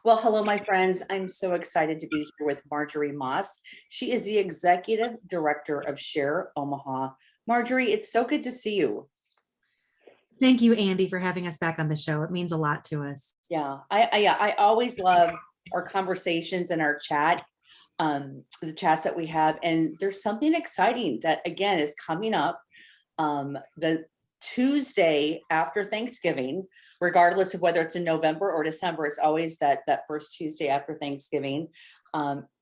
Well, hello, my friends. I'm so excited to be here with Marjorie Moss. She is the Executive Director of Share Omaha. Marjorie, it's so good to see you. Thank you, Andy, for having us back on the show. It means a lot to us. I always love our conversations and our chat, the chats that we have. And there's something exciting that, again, is coming up the Tuesday after Thanksgiving, regardless of whether it's in November or December. It's always that first Tuesday after Thanksgiving,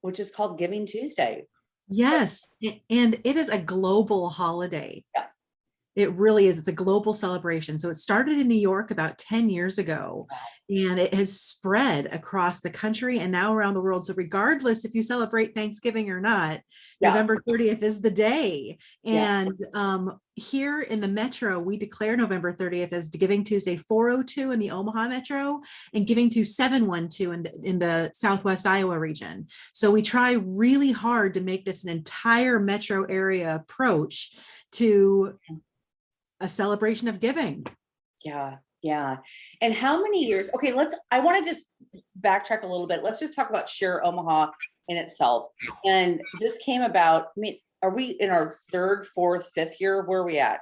which is called Giving Tuesday. Yes, and it is a global holiday. Yeah. It really is. It's a global celebration. So it started in New York about 10 years ago, and it has spread across the country and now around the world. So regardless if you celebrate Thanksgiving or not, Yeah. November 30th is the day. Yeah. And here in the metro, we declare November 30th as Giving Tuesday 402 in the Omaha metro and Giving Tuesday 712 in the Southwest Iowa region. So we try really hard to make this an entire metro area approach to a celebration of giving. Yeah. And how many years? Okay, I want to just backtrack a little bit. Let's just talk about Share Omaha in itself. And this came about, I mean, are we in our third, fourth, fifth year? Where are we at?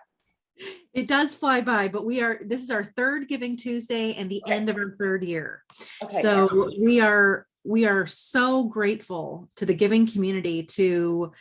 It does fly by, but this is our third Giving Tuesday and the end of our third year. Okay. So we are so grateful to the giving community, to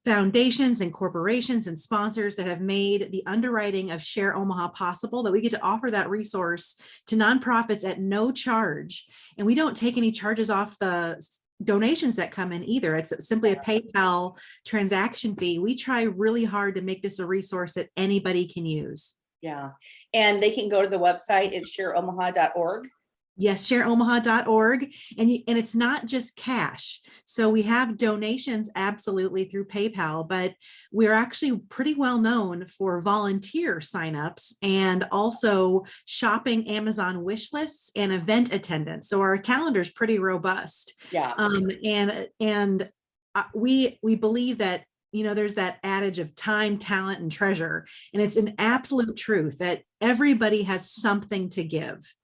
foundations and corporations and sponsors that have made the underwriting of Share Omaha possible, that we get to offer that resource to nonprofits at no charge. And we don't take any charges off the donations that come in either. It's simply a PayPal transaction fee. We try really hard to make this a resource that anybody can use. Yeah. And they can go to the website. It's shareomaha.org. Yes, shareomaha.org. And it's not just cash. So we have donations absolutely through PayPal, but we're actually pretty well known for volunteer signups and also shopping Amazon wish lists and event attendance. So our calendar is pretty robust. Yeah. And we believe that, there's that adage of time, talent, and treasure. And it's an absolute truth that everybody has something to give.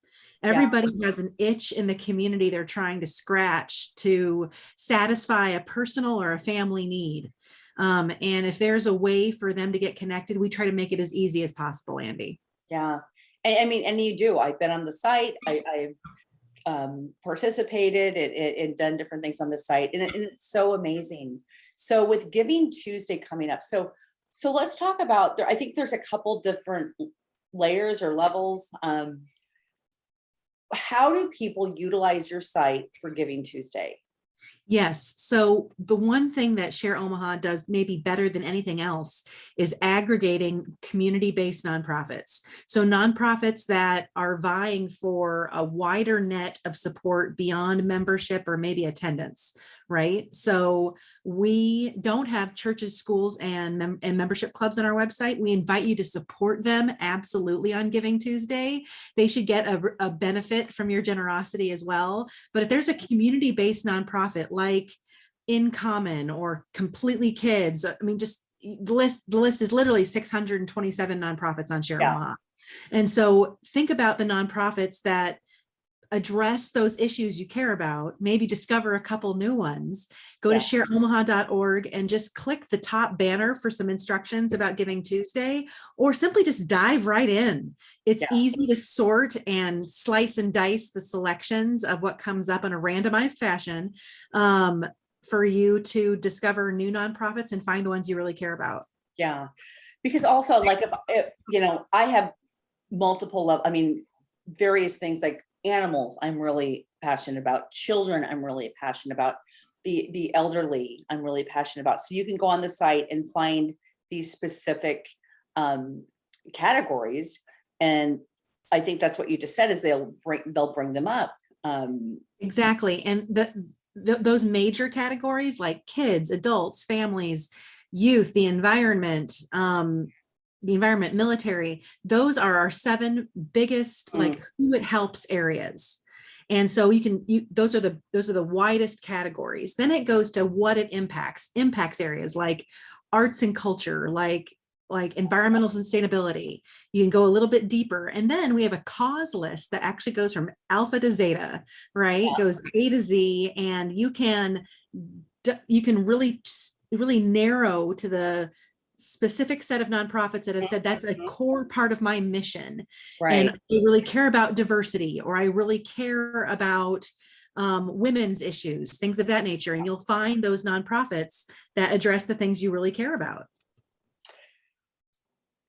Everybody has an itch in the community they're trying to scratch to satisfy a personal or a family need. And if there's a way for them to get connected, we try to make it as easy as possible, Andy. Yeah. And you do. I've been on the site. I've participated and done different things on the site. And it's so amazing. So with Giving Tuesday coming up, so let's talk about, I think there's a couple different layers or levels. How do people utilize your site for Giving Tuesday? Yes. So the one thing that Share Omaha does maybe better than anything else is aggregating community-based nonprofits. So nonprofits that are vying for a wider net of support beyond membership or maybe attendance, right? So we don't have churches, schools, and membership clubs on our website. We invite you to support them absolutely on Giving Tuesday. They should get a benefit from your generosity as well. But if there's a community-based nonprofit like In Common or Completely Kids, I mean, just the list is literally 627 nonprofits on Share Omaha. And so think about the nonprofits that address those issues you care about, maybe discover a couple new ones, go to shareomaha.org and just click the top banner for some instructions about Giving Tuesday, or simply just dive right in. It's easy to sort and slice and dice the selections of what comes up in a randomized fashion for you to discover new nonprofits and find the ones you really care about. Yeah, because also like if I have multiple various things like animals I'm really passionate about, children I'm really passionate about, the elderly I'm really passionate about. So you can go on the site and find these specific categories, and I think that's what you just said is they'll bring them up. Exactly. And those major categories like kids, adults, families, youth, the environment, military, those are our 7 biggest like who it helps areas. And so those are the widest categories. Then it goes to what it impacts areas like arts and culture, like like environmental sustainability. You can go a little bit deeper. And then we have a cause list that actually goes from alpha to zeta, right? It goes A to Z, and you can really, really narrow to the specific set of nonprofits that have said that's a core part of my mission. Right. And I really care about diversity, or I really care about women's issues, things of that nature. And you'll find those nonprofits that address the things you really care about.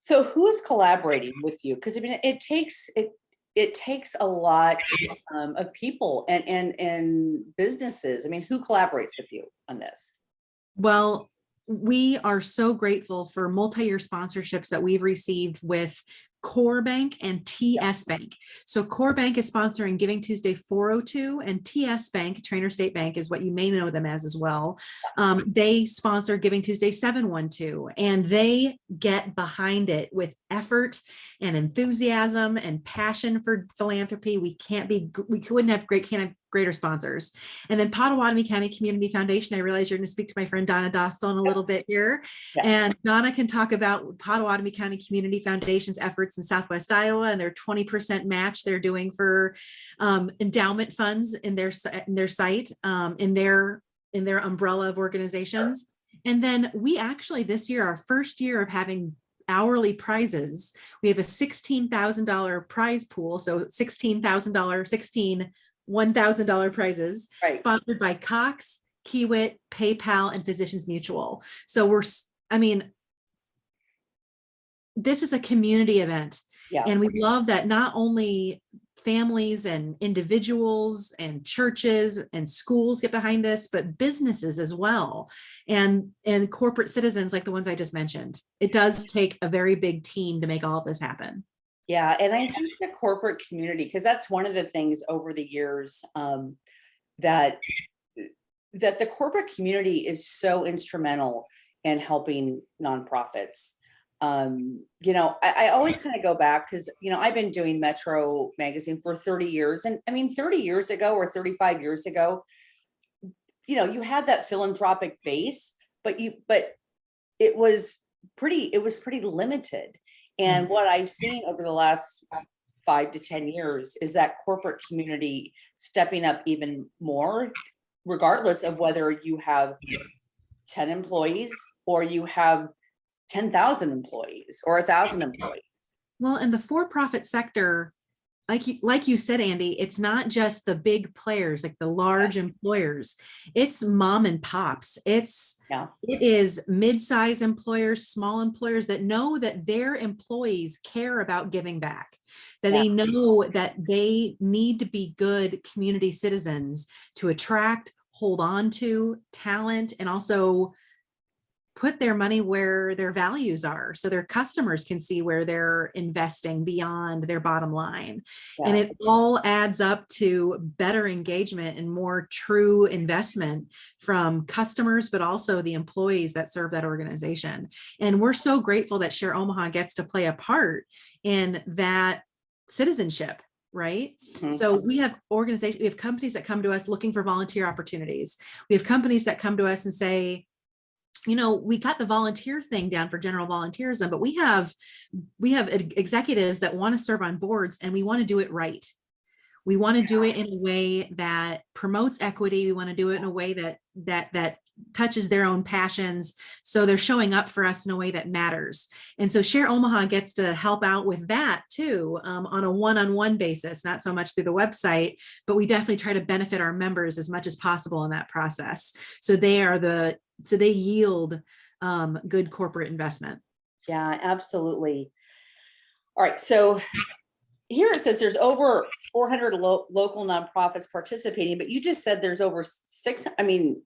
So who is collaborating with you? Because I mean, it takes a lot of people and businesses. I mean, who collaborates with you on this? Well, we are so grateful for multi-year sponsorships that we've received with Core Bank and TS Bank. So Core Bank is sponsoring Giving Tuesday 402, and TS Bank, Trainer State Bank, is what you may know them as well. They sponsor Giving Tuesday 712, and they get behind it with effort and enthusiasm and passion for philanthropy. We couldn't have greater sponsors. And then Pottawattamie County Community Foundation. I realize you're going to speak to my friend Donna Dostal in a little bit here. Yeah. And Donna can talk about Pottawattamie County Community Foundation's efforts in Southwest Iowa and their 20% match they're doing for endowment funds in their site, in their umbrella of organizations. And then we actually this year, our first year of having hourly prizes, we have a $16,000 prize pool. So $1,000 prizes, right, sponsored by Cox, Kiewit, PayPal, and Physicians Mutual. So this is a community event. Yeah. And we love that not only families and individuals and churches and schools get behind this, but businesses as well. And corporate citizens like the ones I just mentioned. It does take a very big team to make all of this happen. Yeah, and I think the corporate community, because that's one of the things over the years that the corporate community is so instrumental in helping nonprofits. I always kind of go back because, I've been doing Metro magazine for 30 years. And I mean, 30 years ago or 35 years ago, you had that philanthropic base, but it was pretty limited. And what I've seen over the last 5 to 10 years is that corporate community stepping up even more, regardless of whether you have 10 employees or you have 10,000 employees or 1,000 employees. Well, in the for-profit sector, like you said, Andy, it's not just the big players, like the large employers. It's mom and pops. It is mid-size employers, small employers that know that their employees care about giving back, that they know that they need to be good community citizens to attract, hold on to talent, and also put their money where their values are so their customers can see where they're investing beyond their bottom line. Yeah. And it all adds up to better engagement and more true investment from customers, but also the employees that serve that organization. And we're so grateful that Share Omaha gets to play a part in that citizenship. Right. Mm-hmm. So we have companies that come to us looking for volunteer opportunities. We have companies that come to us and say, we got the volunteer thing down for general volunteerism, but we have executives that want to serve on boards, and we want to do it right. We want to do it in a way that promotes equity. We want to do it in a way that touches their own passions. So they're showing up for us in a way that matters. And so Share Omaha gets to help out with that too, on a one-on-one basis, not so much through the website, but we definitely try to benefit our members as much as possible in that process. So they yield good corporate investment. Yeah, absolutely. All right. So here it says there's over 400 local nonprofits participating, but you just said there's over 600. I mean,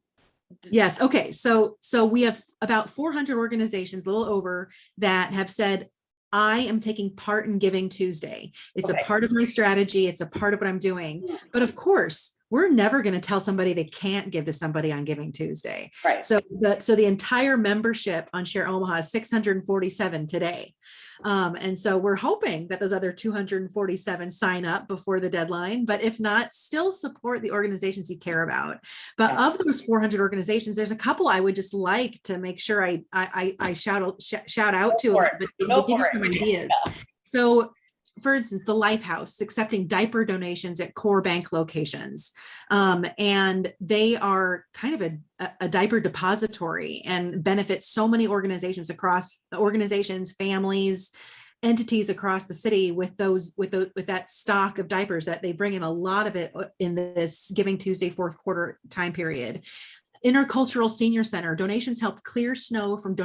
yes. Okay. So we have about 400 organizations, a little over, that have said, I am taking part in Giving Tuesday. It's a part of my strategy. It's a part of what I'm doing. But of course, we're never going to tell somebody they can't give to somebody on Giving Tuesday. Right. So the entire membership on Share Omaha is 647 today. And so we're hoping that those other 247 sign up before the deadline, but if not, still support the organizations you care about. But of those 400 organizations, there's a couple I would just like to make sure I shout out to, but give you some ideas. So for instance, the Lifehouse accepting diaper donations at core bank locations. And they are kind of a diaper depository and benefit so many organizations, families, entities across the city with that stock of diapers that they bring in a lot of it in this Giving Tuesday fourth quarter time period. Intercultural Senior Center, donations help clear snow from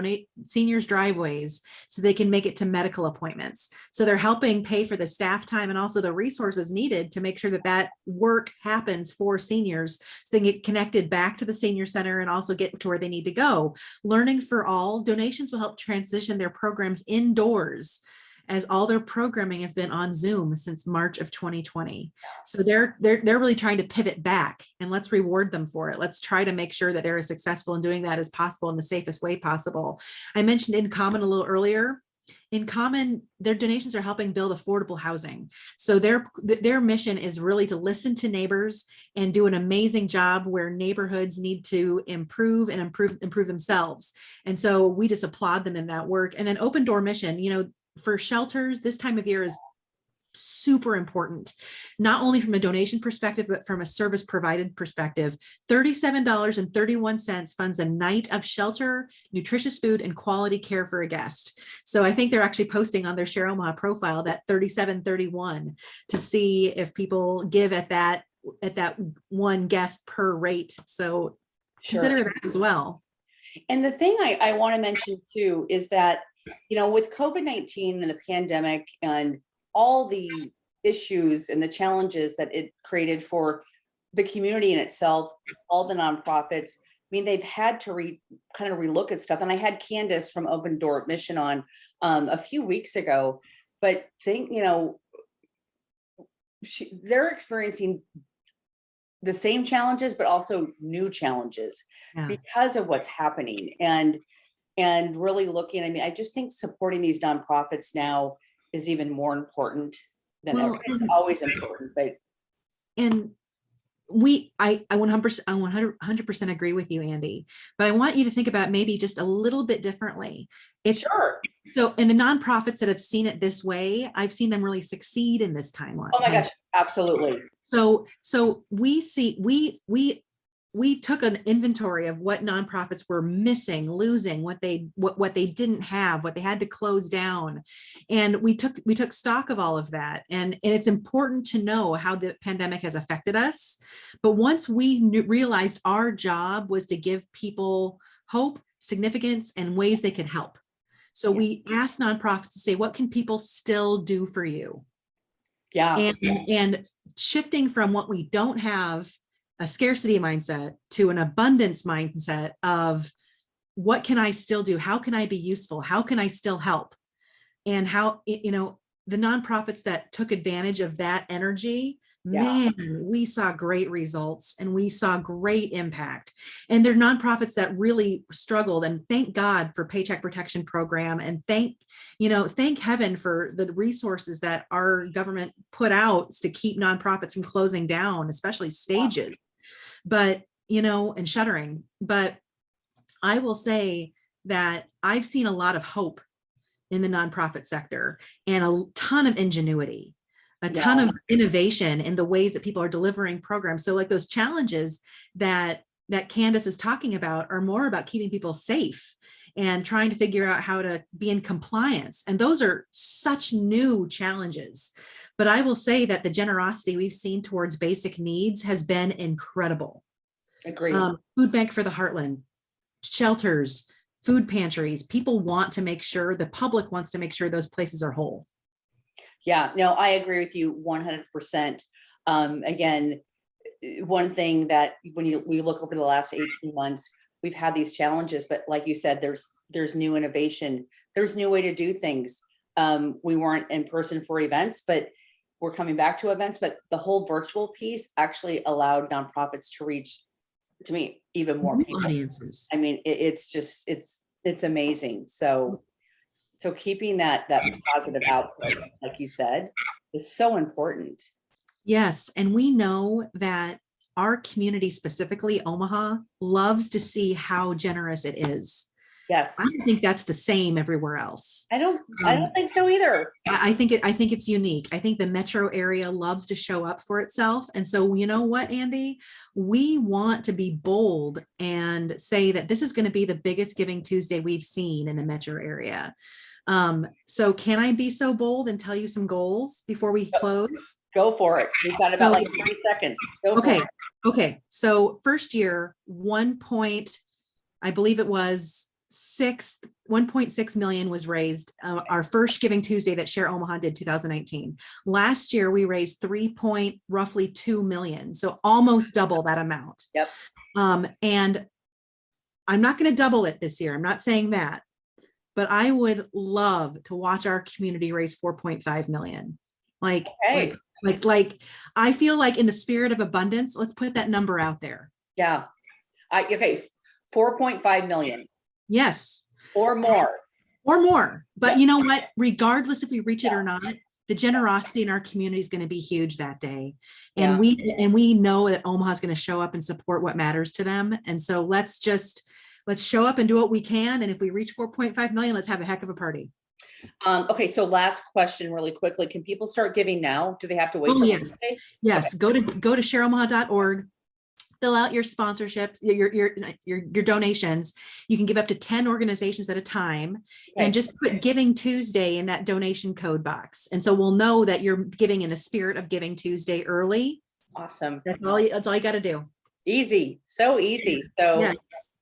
seniors' driveways so they can make it to medical appointments. So they're helping pay for the staff time and also the resources needed to make sure that work happens for seniors so they can get connected back to the senior center and also get to where they need to go. Learning for All, donations will help transition their programs indoors, as all their programming has been on Zoom since March of 2020. So they're really trying to pivot back, and let's reward them for it. Let's try to make sure that they're as successful in doing that as possible in the safest way possible. I mentioned In Common a little earlier. In Common, their donations are helping build affordable housing. So their mission is really to listen to neighbors and do an amazing job where neighborhoods need to improve themselves. And so we just applaud them in that work. And then Open Door Mission, for shelters, this time of year is super important, not only from a donation perspective, but from a service provided perspective. $37.31 funds a night of shelter, nutritious food, and quality care for a guest. So I think they're actually posting on their Share Omaha profile that $37.31 to see if people give at that one guest per rate. So consider that as well. And the thing I want to mention too is that, with COVID-19 and the pandemic and all the issues and the challenges that it created for the community in itself, all the nonprofits, they've had to kind of relook at stuff. And I had Candace from Open Door Mission on a few weeks ago, but they're experiencing the same challenges, but also new challenges because of what's happening. And really looking, I just think supporting these nonprofits now is even more important than ever. It's always important, but. And I 100% agree with you, Andy, but I want you to think about maybe just a little bit differently. So in the nonprofits that have seen it this way, I've seen them really succeed in this timeline. Oh my gosh, absolutely. So we took an inventory of what nonprofits were missing, losing, what they didn't have, what they had to close down. And we took stock of all of that. And it's important to know how the pandemic has affected us. But once we realized our job was to give people hope, significance, and ways they could help. So we asked nonprofits to say, what can people still do for you? Yeah. And shifting from what we don't have, a scarcity mindset, to an abundance mindset of what can I still do? How can I be useful? How can I still help? And how, the nonprofits that took advantage of that energy, man, we saw great results and we saw great impact. And they're nonprofits that really struggled, and thank God for Paycheck Protection Program, and thank heaven for the resources that our government put out to keep nonprofits from closing down, especially stages. But, and shuttering. But I will say that I've seen a lot of hope in the nonprofit sector and a ton of ingenuity, a ton of innovation in the ways that people are delivering programs. So like those challenges that Candace is talking about are more about keeping people safe and trying to figure out how to be in compliance. And those are such new challenges. But I will say that the generosity we've seen towards basic needs has been incredible. Agreed. Food Bank for the Heartland, shelters, food pantries. People want to make sure, the public wants to make sure those places are whole. Yeah, no, I agree with you 100%. Again, one thing that when we look over the last 18 months, we've had these challenges, but like you said, there's new innovation, there's new way to do things. We weren't in person for events, but we're coming back to events, but the whole virtual piece actually allowed nonprofits to reach, to me, even more New people. audiences. I mean, it's just, it's amazing. So keeping that positive output, like you said, is so important. Yes, and we know that our community, specifically Omaha, loves to see how generous it is. Yes. I don't think that's the same everywhere else. I don't think so either. I think it's unique. I think the metro area loves to show up for itself. And so, you know what, Andy, we want to be bold and say that this is going to be the biggest Giving Tuesday we've seen in the metro area. So can I be so bold and tell you some goals before we close? Go for it. We've got about like 30 seconds. Okay. So first year, I believe it was 1.6 million was raised. Our first Giving Tuesday that Share Omaha did 2019. Last year we raised roughly 2 million. So almost double that amount. Yep. And I'm not going to double it this year. I'm not saying that, but I would love to watch our community raise 4.5 million. Like I feel like in the spirit of abundance, let's put that number out there. Yeah. Okay. 4.5 million. Yes. Or more. But you know what? Regardless if we reach it or not, the generosity in our community is going to be huge that day. And we know that Omaha is going to show up and support what matters to them. And so let's show up and do what we can. And if we reach 4.5 million, let's have a heck of a party. Okay. So last question really quickly. Can people start giving now? Do they have to wait? Till yes. Wednesday? Yes. Okay. Go to shareomaha.org. Fill out your sponsorships, your donations. You can give up to 10 organizations at a time, and just put Giving Tuesday in that donation code box. And so we'll know that you're giving in the spirit of Giving Tuesday early. Awesome. That's all you got to do. Easy. So easy. So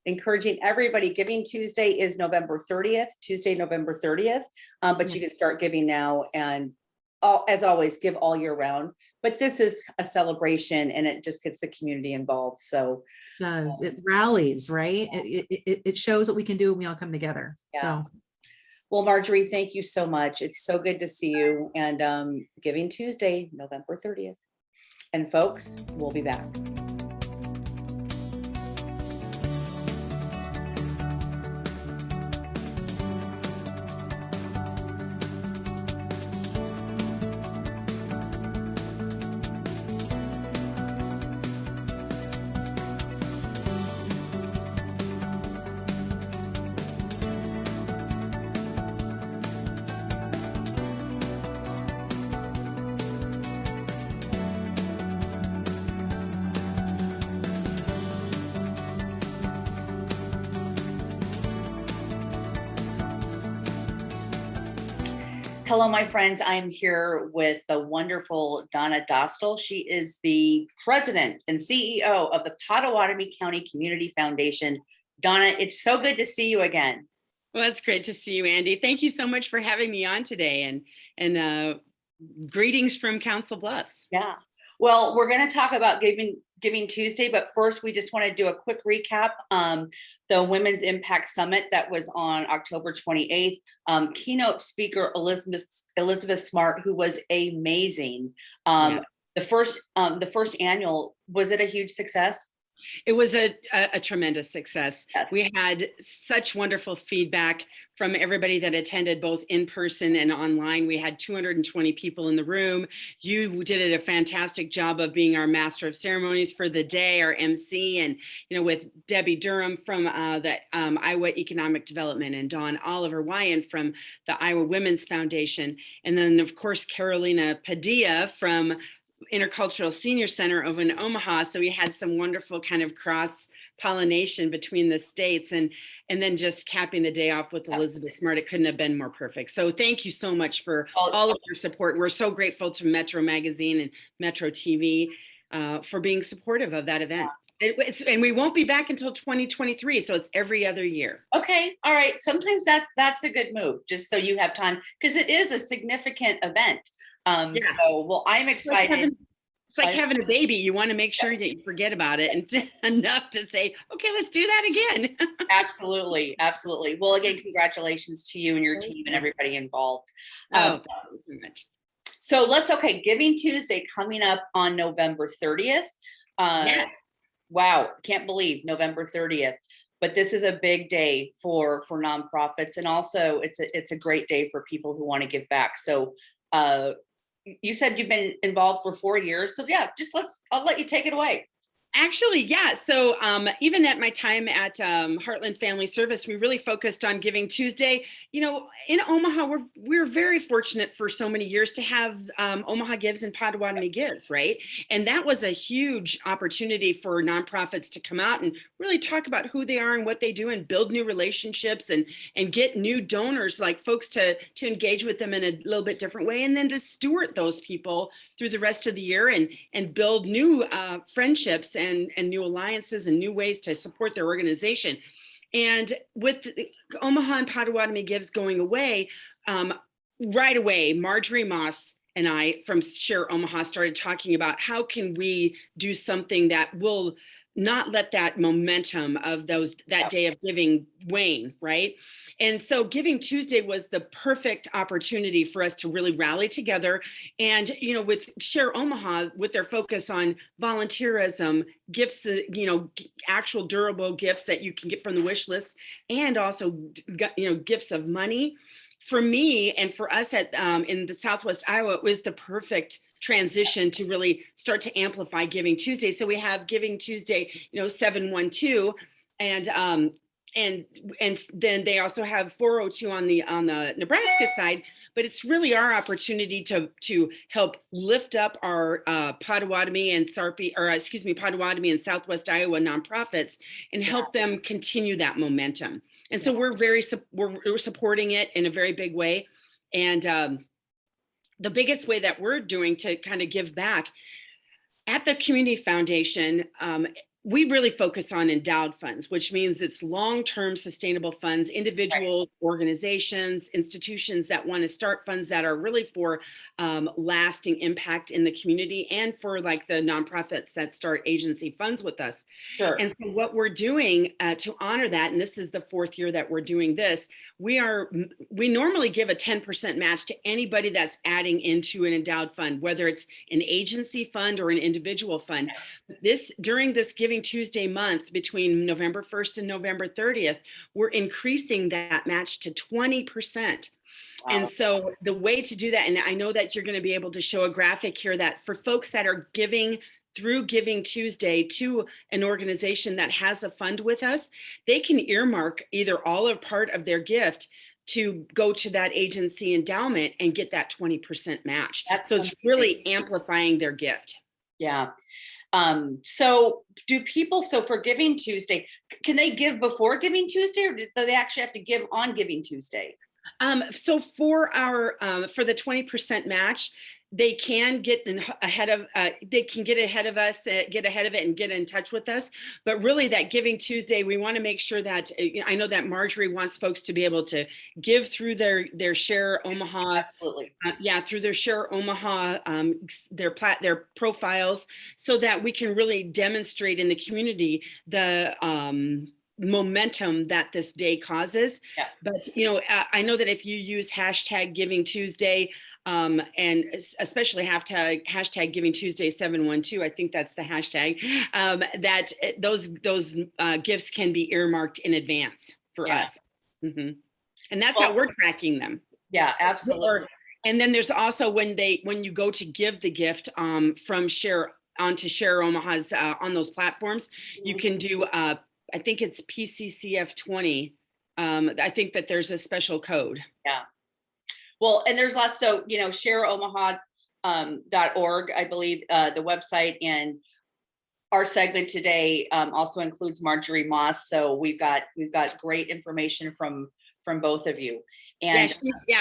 encouraging everybody. Giving Tuesday is November 30th, Tuesday, November 30th. But you can start giving now, and as always, give all year round. But this is a celebration, and it just gets the community involved. So it rallies, right? It shows what we can do when we all come together. Yeah. So, well, Marjorie, thank you so much. It's so good to see you. And Giving Tuesday, November 30th. And folks, we'll be back. Hello, my friends. I'm here with the wonderful Donna Dostal. She is the president and CEO of the Pottawatomie County Community Foundation. Donna, it's so good to see you again. Well, it's great to see you, Andy. Thank you so much for having me on today, and greetings from Council Bluffs. Yeah. Well, we're going to talk about Giving Tuesday, but first we just want to do a quick recap. The Women's Impact Summit that was on October 28th. Keynote speaker Elizabeth Smart, who was amazing. The first annual, was it a huge success? It was a tremendous success. Yes. We had such wonderful feedback from everybody that attended, both in person and online. We had 220 people in the room. You did a fantastic job of being our master of ceremonies for the day, our MC, and with Debbie Durham from the Iowa Economic Development, and Dawn Oliver Wyan from the Iowa Women's Foundation, and then of course Carolina Padilla from Intercultural Senior Center over in Omaha. So we had some wonderful kind of cross pollination between the states, and then just capping the day off with Elizabeth Smart. It couldn't have been more perfect. So thank you so much for all of your support. We're so grateful to Metro Magazine and metroTV for being supportive of that event. And we won't be back until 2023. So it's every other year. Okay. All right. Sometimes that's a good move, just so you have time, because it is a significant event. So, well, I'm excited. It's like having a baby. You want to make sure that you forget about it and enough to say, okay, let's do that again. Absolutely. Absolutely. Well, again, congratulations to you and your team and everybody involved. Thank you so much. So okay, Giving Tuesday coming up on November 30th. Yes. Wow, can't believe November 30th. But this is a big day for nonprofits, and also it's a great day for people who want to give back. So you said you've been involved for 4 years. So yeah, I'll let you take it away. Actually, yeah. So even at my time at Heartland Family Service, we really focused on Giving Tuesday. You know, in Omaha, we're very fortunate for so many years to have Omaha Gives and Pottawatomie Gives, right? And that was a huge opportunity for nonprofits to come out and really talk about who they are and what they do, and build new relationships and get new donors, like folks to engage with them in a little bit different way, and then to steward those people through the rest of the year and build new friendships and new alliances and new ways to support their organization. And with Omaha and Pottawatomie Gives going away, right away, Marjorie Moss and I from Share Omaha started talking about how can we do something that will not let that momentum of that day of giving wane, right? And so Giving Tuesday was the perfect opportunity for us to really rally together. And, you know, with Share Omaha, with their focus on volunteerism, gifts, you know, actual durable gifts that you can get from the wish list, and also, you know, gifts of money. For me and for us at in the Southwest Iowa, it was the perfect transition to really start to amplify Giving Tuesday. So we have Giving Tuesday, you know, 712, and then they also have 402 on the Nebraska side. But it's really our opportunity to help lift up our Pottawatomie and Pottawatomie and Southwest Iowa nonprofits and help them continue that momentum. And so we're supporting it in a very big way. And the biggest way that we're doing to kind of give back at the Community Foundation, we really focus on endowed funds, which means it's long-term sustainable funds, individual organizations, institutions that want to start funds that are really for lasting impact in the community, and for like the nonprofits that start agency funds with us. Sure. And so what we're doing to honor that, and this is the 4th year that we're doing this, we normally give a 10% match to anybody that's adding into an endowed fund, whether it's an agency fund or an individual fund. During this Giving Tuesday month, between November 1st and November 30th, we're increasing that match to 20%. Wow. And so the way to do that, and I know that you're going to be able to show a graphic here, that for folks that are giving through Giving Tuesday to an organization that has a fund with us, they can earmark either all or part of their gift to go to that agency endowment and get that 20% match. So it's really amplifying their gift. Yeah. So for Giving Tuesday, can they give before Giving Tuesday, or do they actually have to give on Giving Tuesday? So for for the 20% match, they can get ahead of us, get ahead of it and get in touch with us. But really, that Giving Tuesday, we want to make sure that, I know that Marjorie wants folks to be able to give through their Share Omaha. Absolutely. Through their Share Omaha, their profiles, so that we can really demonstrate in the community the momentum that this day causes. Yeah. But I know that if you use hashtag Giving Tuesday, and especially hashtag Giving Tuesday 712, I think that's the hashtag, that those gifts can be earmarked in advance for us. Mm-hmm. And that's how we're tracking them. Yeah, absolutely. And then there's also when you go to give the gift from Share onto Share Omaha's on those platforms, you can do I think it's PCCF20. I think that there's a special code. Yeah. Well, and there's lots, so, shareomaha.org, I believe, the website, and our segment today also includes Marjorie Moss. So we've got great information from both of you. And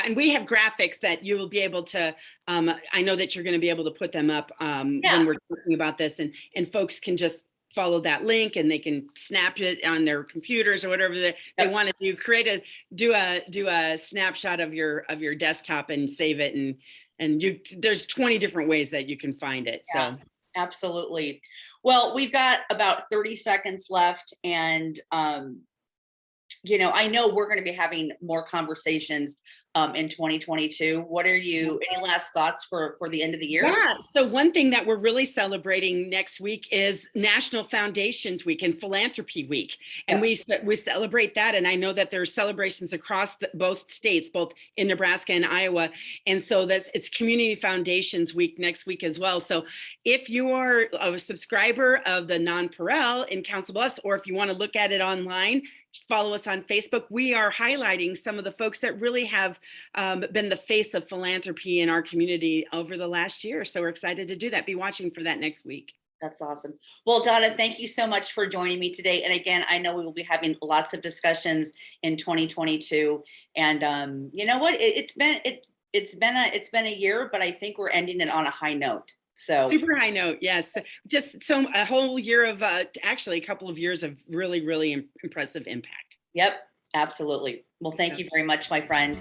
and we have graphics that you will be able to, I know that you're going to be able to put them up when we're talking about this, and folks can just follow that link and they can snap it on their computers or whatever they want to do. Do a snapshot of your desktop and save it, and there's 20 different ways that you can find it. Yeah, so absolutely. Well, we've got about 30 seconds left, and you know, I know we're going to be having more conversations in 2022. What are any last thoughts for the end of the year? Yeah. So one thing that we're really celebrating next week is National Foundations Week and Philanthropy Week. And we celebrate that. And I know that there's celebrations across both states, both in Nebraska and Iowa. And so it's Community Foundations Week next week as well. So if you are a subscriber of the Nonpareil in Council Bluffs, or if you want to look at it online, follow us on Facebook. We are highlighting some of the folks that really have been the face of philanthropy in our community over the last year. So we're excited to do that. Be watching for that next week. That's awesome. Well, Donna, thank you so much for joining me today. And again, I know we will be having lots of discussions in 2022. And you know what? It's been a year, but I think we're ending it on a high note. So super high note. Yes. Just a whole year of actually a couple of years of really, really impressive impact. Yep, absolutely. Well, thank you very much, my friend.